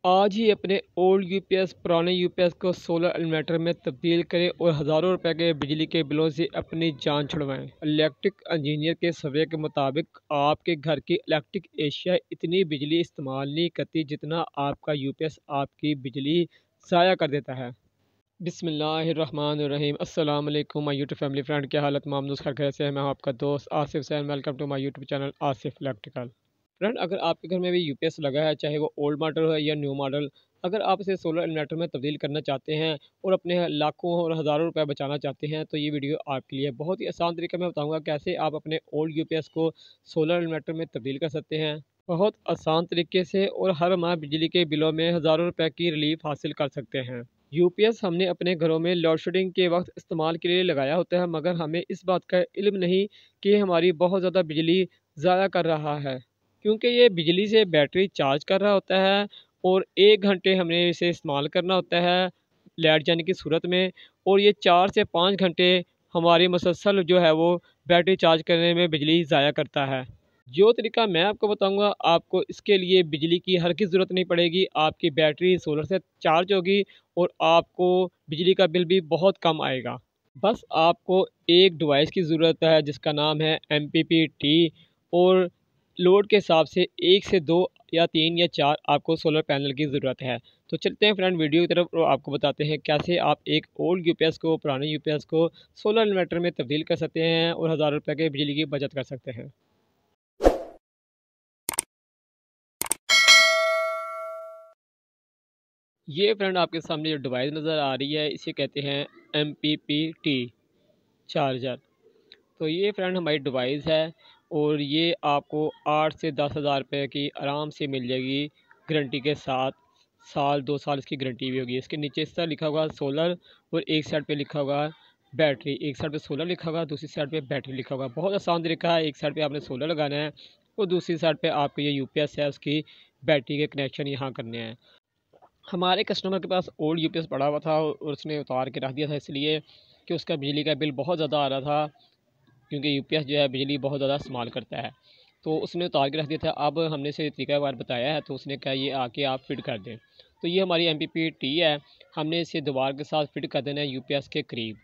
आज ही अपने old UPS पुराने यूपीएस को सोलर इन्वर्टर में तब्दील करें और हज़ारों रुपए के बिजली के बिलों से अपनी जान छुड़वाएं। इलेक्ट्रिक इंजीनियर के सर्वे के मुताबिक आपके घर की इलेक्ट्रिक एशिया इतनी बिजली इस्तेमाल नहीं करती जितना आपका यूपीएस आपकी बिजली ज़ाया कर देता है। बिस्मिल्लाहिर्रहमानिर्रहीम। अस्सलाम वालेकुम माय यूट्यूब फैमिली फ्रेंड, क्या हालत मामनूस खैर कैसे है। मैं हूं आपका दोस्त Asif Sain. Welcome to my YouTube channel Asif electrical. Friend, अगर आपके घर में भी यूपीएस लगा है, चाहे वो ओल्ड मॉडल है या न्यू मॉडल, अगर आप इसे सोलर इन्वर्टर में तब्दील करना चाहते हैं और अपने लाखों और हज़ारों रुपए बचाना चाहते हैं तो ये वीडियो आपके लिए बहुत ही आसान तरीके में बताऊंगा कैसे आप अपने ओल्ड यूपीएस को सोलर इन्वर्टर में तब्दील कर सकते हैं बहुत आसान तरीके से, और हर माह बिजली के बिलों में हज़ारों रुपए की रिलीफ हासिल कर सकते हैं। यूपीएस हमने अपने घरों में लोड शेडिंग के वक्त इस्तेमाल के लिए लगाया होता है, मगर हमें इस बात का इल्म नहीं कि हमारी बहुत ज़्यादा बिजली ज़ाया कर रहा है, क्योंकि ये बिजली से बैटरी चार्ज कर रहा होता है और 1 घंटे हमने इसे इस्तेमाल करना होता है लाइट जाने की सूरत में, और ये 4 से 5 घंटे हमारी मुसलसल जो है वो बैटरी चार्ज करने में बिजली ज़ाया करता है। जो तरीका मैं आपको बताऊंगा, आपको इसके लिए बिजली की हर की ज़रूरत नहीं पड़ेगी, आपकी बैटरी सोलर से चार्ज होगी और आपको बिजली का बिल भी बहुत कम आएगा। बस आपको एक डिवाइस की ज़रूरत है जिसका नाम है MPPT, और लोड के हिसाब से 1 से 2 या 3 या 4 आपको सोलर पैनल की ज़रूरत है। तो चलते हैं फ्रेंड वीडियो की तरफ और आपको बताते हैं कैसे आप एक ओल्ड यूपीएस को, पुराने यूपीएस को सोलर इन्वर्टर में तब्दील कर सकते हैं और हज़ारों रुपये के बिजली की बचत कर सकते हैं। ये फ्रेंड आपके सामने जो डिवाइस नज़र आ रही है इसे कहते हैं MPPT चार्जर। तो ये फ्रेंड हमारी डिवाइस है और ये आपको 8 से 10 हज़ार रुपये की आराम से मिल जाएगी गारंटी के साथ। साल 2 साल इसकी गारंटी भी होगी। इसके नीचे इस तरह लिखा होगा सोलर, और एक साइड पे लिखा होगा बैटरी। एक साइड पे सोलर लिखा होगा, दूसरी साइड पे बैटरी लिखा होगा। बहुत आसान तरीका है, एक साइड पे आपने सोलर लगाना है और दूसरी साइड पे आपको ये यूपीएस है उसकी बैटरी के कनेक्शन यहाँ करने हैं। हमारे कस्टमर के पास ओल्ड यूपीएस पड़ा हुआ था और उसने उतार के रख दिया था, इसलिए कि उसका बिजली का बिल बहुत ज़्यादा आ रहा था, क्योंकि यूपीएस जो है बिजली बहुत ज़्यादा इस्तेमाल करता है। तो उसने उतार के रख दिया था। अब हमने इसे तरीका बार बताया है तो उसने कहा ये आके आप फिट कर दें। तो ये हमारी MPPT है, हमने इसे दीवार के साथ फिट कर देना है यूपीएस के करीब।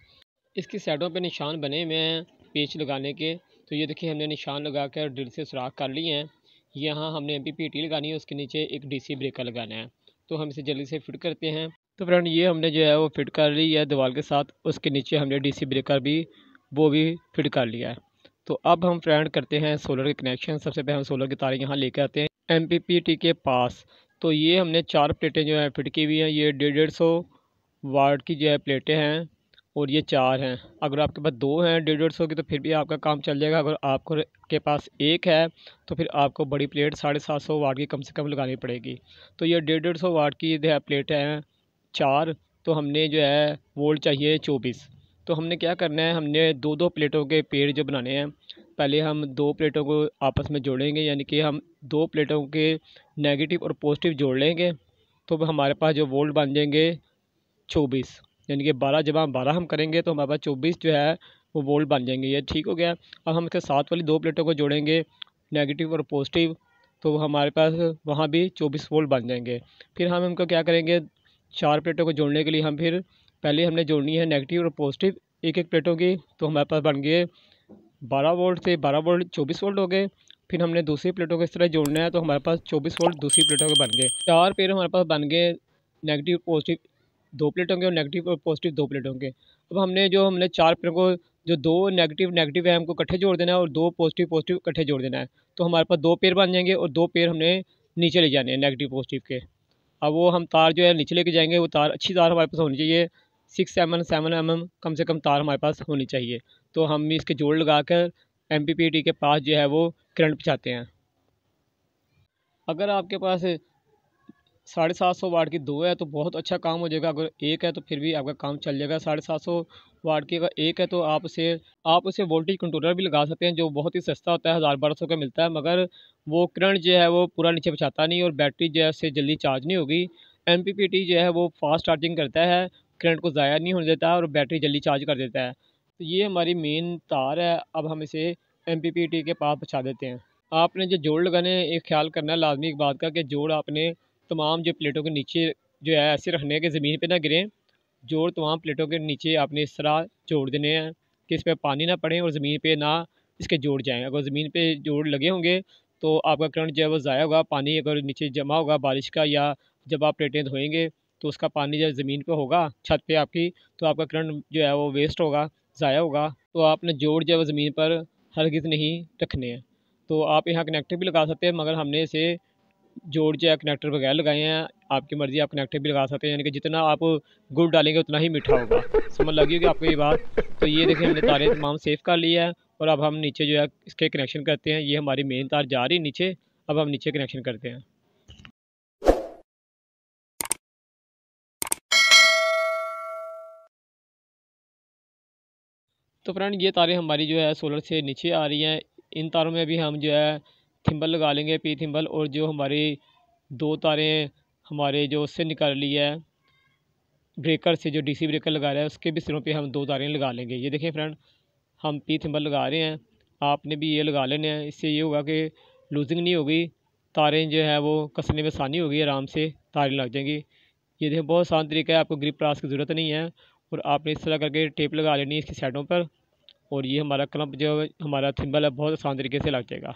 इसकी साइडों पे निशान बने हुए हैं पेच लगाने के। तो ये देखिए हमने निशान लगा कर ड्रिल से सुराख कर लिए हैं। यहाँ हमने MPPT लगानी है, उसके नीचे एक DC ब्रेकर लगाना है। तो हम इसे जल्दी से फिट करते हैं। तो फ्रेंड ये हमने जो है वो फिट कर ली है दीवार के साथ, उसके नीचे हमने DC ब्रेकर भी वो भी फिट कर लिया है। तो अब हम फ्रेंड करते हैं सोलर के कनेक्शन। सबसे पहले हम सोलर की तारें यहाँ लेकर आते हैं MPPT के पास। तो ये हमने 4 प्लेटें जो है फिट की हुई हैं। ये 150 वाट की जो है प्लेटें हैं और ये 4 हैं। अगर आपके पास 2 हैं 150 की तो फिर भी आपका काम चल जाएगा। अगर आपको के पास एक है तो फिर आपको बड़ी प्लेट 750 वाट की कम से कम लगानी पड़ेगी। तो ये 150 वाट की जो है प्लेट है 4। तो हमने जो है वोल्ट चाहिए 24। तो हमने क्या करना है, हमने दो दो प्लेटों के पेड़ जो बनाने हैं। पहले हम 2 प्लेटों को आपस में जोड़ेंगे, यानी कि हम 2 प्लेटों के नेगेटिव और पॉजिटिव जोड़ लेंगे। तो हमारे पास जो वोल्ट बन जाएंगे 24, यानी कि 12 जब हम 12 हम करेंगे तो हमारे पास 24 जो है वो वोल्ट बन जाएंगे। ये ठीक हो गया। अब हम इसके साथ वाली 2 प्लेटों को जोड़ेंगे नेगेटिव और पॉजिटिव, तो हमारे पास वहाँ भी 24 वोल्ट बन जाएंगे। फिर हम इनको क्या करेंगे, 4 प्लेटों को जोड़ने के लिए हम फिर पहले हमने जोड़नी है नेगेटिव और पॉजिटिव एक एक प्लेटों की। तो हमारे पास बन गए 12 वोल्ट से 12 वोल्ट 24 वोल्ट हो गए। फिर हमने दूसरी प्लेटों को इस तरह जोड़ना है तो हमारे पास 24 वोल्ट दूसरी प्लेटों के बन गए। 4 पेड़ हमारे पास बन गए नेगेटिव पॉजिटिव 2 प्लेटों के और नेगेटिव और पॉजिटिव 2 प्लेटों के। अब हमने 4 पेड़ों को, जो 2 नेगेटिव नेगेटिव है हमको इकट्ठे जोड़ देना है और 2 पॉजिटिव पॉजिटिव इकट्ठे जोड़ देना है। तो हमारे पास 2 पेड़ बन जाएंगे और 2 पेड़ हमने नीचे ले जाने हैं नेगेटिव पॉजिटिव के। अब वो हम तार जो है नीचे लेके जाएंगे। वो तार, अच्छी तार हमारे पास होनी चाहिए, 6 mm 7 mm कम से कम तार हमारे पास होनी चाहिए। तो हम इसके जोड़ लगाकर MPPT के पास जो है वो करंट पहुँचाते हैं। अगर आपके पास 750 वाट की 2 है तो बहुत अच्छा काम हो जाएगा। अगर एक है तो फिर भी आपका काम चल जाएगा। 750 वाट की अगर एक है तो आप उसे वोल्टेज कंट्रोलर भी लगा सकते हैं, जो बहुत ही सस्ता होता है, 1000-1200 का मिलता है। मगर वो करंट जो है वो पूरा नीचे पहुँचाता नहीं और बैटरी जो है उससे जल्दी चार्ज नहीं होगी। MPPT जो है वो फास्ट चार्जिंग करता है, करंट को ज़ाया नहीं होने देता और बैटरी जल्दी चार्ज कर देता है। तो ये हमारी मेन तार है। अब हम इसे MPPT के पास पहुँचा देते हैं। आपने जो जोड़ लगाने हैं, एक ख्याल करना है लाजमी एक बात का, कि जोड़ आपने तमाम जो प्लेटों के नीचे जो है ऐसे रखने के ज़मीन पे ना गिरें। जोड़ तमाम प्लेटों के नीचे आपने इस तरह जोड़ देने हैं कि इस पर पानी ना पड़े और ज़मीन पे ना इसके जोड़ जाएँ। अगर ज़मीन पे जोड़ लगे होंगे तो आपका करंट जो है वो ज़ाया होगा। पानी अगर नीचे जमा होगा बारिश का, या जब आप प्लेटें धोएँगे तो उसका पानी जब ज़मीन पे होगा छत पे आपकी, तो आपका करंट जो है वो वेस्ट होगा, ज़ाया होगा। तो आपने जोड़ जो है वो ज़मीन पर हरगिज़ नहीं रखने हैं। तो आप यहाँ कनेक्टर भी लगा सकते हैं, मगर हमने इसे जोड़ जो है कनेक्टर वगैरह लगाए हैं। आपकी मर्ज़ी, आप कनेक्टर भी लगा सकते हैं, यानी कि जितना आप गुड़ डालेंगे उतना ही मीठा होगा। समझ लगी होगी आपको ये बात। तो ये देखिए हमने तारें तमाम सेव कर ली है, और अब हम नीचे जो है इसके कनेक्शन करते हैं। ये हमारी मेन तार जा रही है नीचे, अब हम नीचे कनेक्शन करते हैं। तो फ्रेंड ये तारें हमारी जो है सोलर से नीचे आ रही हैं। इन तारों में भी हम जो है थिम्बल लगा लेंगे, पी थिम्बल, और जो हमारी दो तारें हमारे जो उससे निकल ली है ब्रेकर से, जो डीसी ब्रेकर लगा रहा है उसके भी सिरों पे हम दो तारें लगा लेंगे। ये देखें फ्रेंड, हम पी थिम्बल लगा रहे हैं, आपने भी ये लगा लेने हैं। इससे ये होगा कि लूजिंग नहीं होगी, तारें जो है वो कसने में आसानी होगी, आराम से तारें लग जाएंगी। ये देखें बहुत आसान तरीका है, आपको ग्रिप त्रास की ज़रूरत नहीं है। और आपने इस तरह करके टेप लगा लेनी है इसकी साइडों पर, और ये हमारा क्लम्प जो हमारा थिम्बल है बहुत आसान तरीके से लग जाएगा।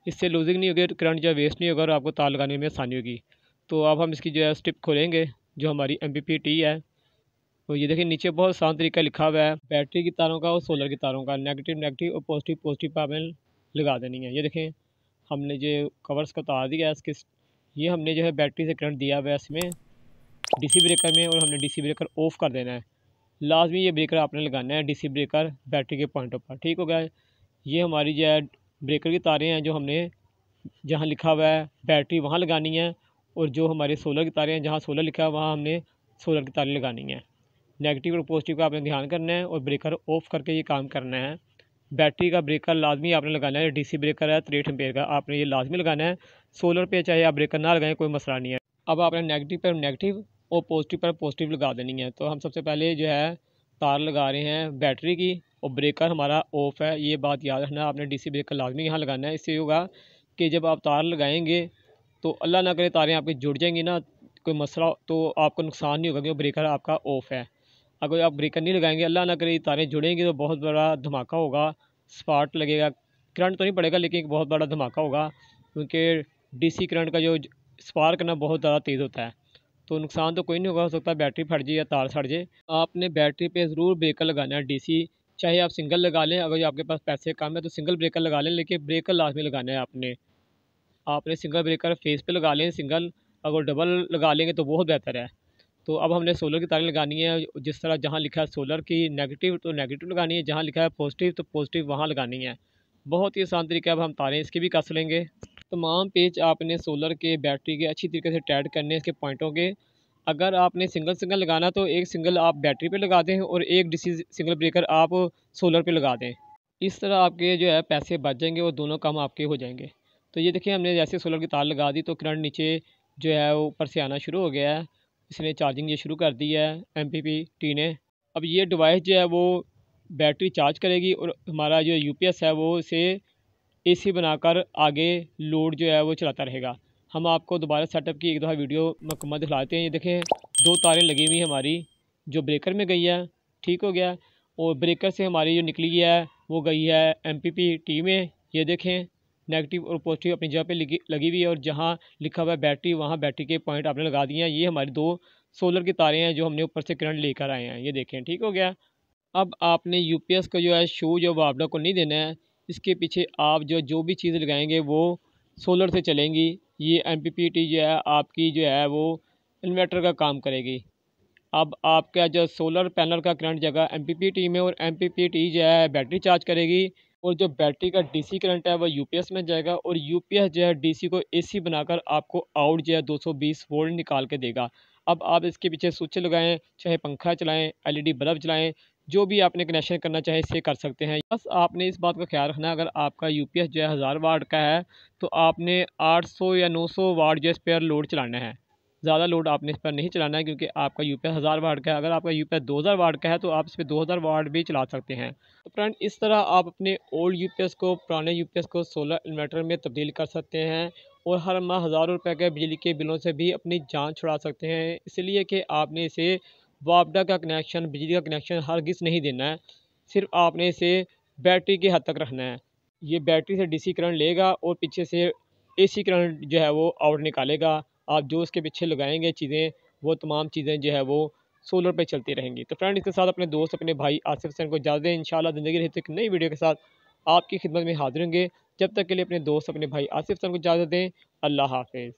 इससे लूजिंग नहीं होगी, करंट जो है वेस्ट नहीं होगा, और आपको तार लगाने में आसानी होगी। तो अब हम इसकी जो है स्टिप खोलेंगे, जो हमारी MPPT है। तो ये देखिए नीचे बहुत आसान तरीका लिखा हुआ है, बैटरी की तारों का और सोलर की तारों का, नेगेटिव नेगेटिव और पॉजिटिव पॉजिटिव पे हमें लगा देनी है। ये देखें हमने जो कवर्स को उतार दिया है इसके, ये हमने जो है बैटरी से करंट दिया हुआ है इसमें डीसी ब्रेकर में, और हमने डीसी ब्रेकर ऑफ़ कर देना है। लाजमी ये ब्रेकर आपने लगाना है, डीसी ब्रेकर बैटरी के पॉइंटों पर, ठीक हो गया। ये हमारी जो है ब्रेकर की तारें हैं, जो हमने जहाँ लिखा हुआ है बैटरी वहाँ लगानी है, और जो हमारे सोलर की तारें हैं जहाँ सोलर लिखा है वहाँ हमने सोलर की तारें लगानी है। नेगेटिव और पॉजिटिव का आपने ध्यान करना है, और ब्रेकर ऑफ़ करके ये काम करना है। बैटरी का ब्रेकर लाजमी आपने लगाना है, डीसी ब्रेकर है 63 एम्पेयर का, आपने ये लाजमी लगाना है। सोलर पे चाहे आप ब्रेकर ना लगाएं, कोई मसला नहीं है। अब आपने नेगेटिव पर नेगेटिव और पॉजिटिव पर पॉजिटिव लगा देनी है। तो हम सबसे पहले जो है तार लगा रहे हैं बैटरी की, और ब्रेकर हमारा ऑफ़ है, ये बात याद रखना। आपने डीसी ब्रेकर लाजमी यहाँ लगाना है। इससे होगा कि जब आप तार लगाएंगे तो अल्लाह ना करे तारें आपकी जुड़ जाएंगी ना, कोई मसला, तो आपको नुकसान नहीं होगा, क्योंकि ब्रेकर आपका ऑफ़ है। अगर आप ब्रेकर नहीं लगाएंगे, अल्लाह ना करे तारें जुड़ेंगी, तो बहुत बड़ा धमाका होगा, स्पार्क लगेगा। करंट तो नहीं पड़ेगा, लेकिन एक बहुत बड़ा धमाका होगा, क्योंकि डीसी करंट का जो स्पार्क ना बहुत ज़्यादा तेज़ होता है। तो नुकसान तो कोई नहीं होगा, हो सकता है बैटरी फट जाए या तार सड़ जाए। आपने बैटरी पे ज़रूर ब्रेकर लगाना है डीसी, चाहे आप सिंगल लगा लें, अगर आपके पास पैसे कम है तो सिंगल ब्रेकर लगा लें, लेकिन ब्रेकर लाजमी लगाना है आपने। आपने सिंगल ब्रेकर फेस पे लगा लें सिंगल, अगर डबल लगा लेंगे तो बहुत बेहतर है। तो अब हमने सोलर की तारें लगानी है, जिस तरह जहाँ लिखा है सोलर की नेगेटिव तो नेगेटिव लगानी है, जहाँ लिखा है पॉजिटिव तो पॉजिटिव वहाँ लगानी है। बहुत ही आसान तरीका है। अब हम तारें इसकी भी कस लेंगे। तमाम पेच आपने सोलर के बैटरी के अच्छी तरीके से टाइट करने हैं इसके पॉइंटों के। अगर आपने सिंगल सिंगल लगाना तो एक सिंगल आप बैटरी पे लगा दें, और एक डीसी सिंगल ब्रेकर आप सोलर पे लगा दें। इस तरह आपके जो है पैसे बच जाएंगे, और दोनों काम आपके हो जाएंगे। तो ये देखिए हमने जैसे सोलर की तार लगा दी तो करंट नीचे जो है वो ऊपर से आना शुरू हो गया है। इसने चार्जिंग ये शुरू कर दी है MPPT ने। अब ये डिवाइस जो है वो बैटरी चार्ज करेगी, और हमारा जो UPS है वो इसे AC बनाकर आगे लोड जो है वो चलाता रहेगा। हम आपको दोबारा सेटअप की एक दफ़ा वीडियो मुकम्मल दिखलाते हैं। ये देखें दो तारें लगी हुई हैं हमारी, जो ब्रेकर में गई है, ठीक हो गया, और ब्रेकर से हमारी जो निकली है वो गई है MPPT में। ये देखें नेगेटिव और पॉजिटिव अपनी जगह पे लगी हुई है, और जहाँ लिखा हुआ है बैटरी वहाँ बैटरी के पॉइंट आपने लगा दिए हैं। ये हमारी दो सोलर की तारें हैं जो हमने ऊपर से करंट लेकर आए हैं। ये देखें ठीक हो गया। अब आपने UPS को जो है शू जो वापडा को नहीं देना है। इसके पीछे आप जो भी चीज़ लगाएंगे वो सोलर से चलेंगी। ये MPPT जो है आपकी जो है वो इन्वर्टर का काम करेगी। अब आपका जो सोलर पैनल का करंट जगह MPPT में, और MPPT जो है बैटरी चार्ज करेगी, और जो बैटरी का DC करंट है वो UPS में जाएगा, और UPS जो है DC को AC बनाकर आपको आउट जो है 220 वोल्ट निकाल के देगा। अब आप इसके पीछे स्विच लगाएं, चाहे पंखा चलाएं, LED बल्ब चलाएं, जो भी आपने कनेक्शन करना चाहे इससे कर सकते हैं। बस आपने इस बात का ख्याल रखना है, अगर आपका UPS जो है 1000 वाट का है तो आपने 800 या 900 वाट जो स्पेयर लोड चलाना है। ज़्यादा लोड आपने इस पर नहीं चलाना है, क्योंकि आपका यूपीएस 1000 वाट का है। अगर आपका यूपीएस 2000 वाट का है तो आप इस पर 2000 वाट भी चला सकते हैं। तो फ्रेंड, इस तरह आप अपने ओल्ड यूपीएस को, पुराने यूपीएस को सोलर इन्वर्टर में तब्दील कर सकते हैं और हर माह हज़ारों रुपए के बिजली के बिलों से भी अपनी जान छुड़ा सकते हैं। इसलिए कि आपने इसे वापडा का कनेक्शन, बिजली का कनेक्शन हरगिज़ नहीं देना है। सिर्फ आपने इसे बैटरी की हद तक रखना है। ये बैटरी से डीसी करंट लेगा और पीछे से एसी करंट जो है वो आउट निकालेगा। आप जो उसके पीछे लगाएंगे चीज़ें, वो तमाम चीज़ें जो है वो सोलर पे चलती रहेंगी। तो फ्रेंड, इसके साथ अपने दोस्त, अपने भाई आसिफ हुसैन को इजाज़त दें। इंशाल्लाह ज़िंदगी रहती एक नई वीडियो के साथ आपकी खिदमत में हाजिर होंगे। जब तक के लिए अपने दोस्त, अपने भाई आसिफ हुसैन को इजाज़त दें। अल्लाह हाफ़िज़।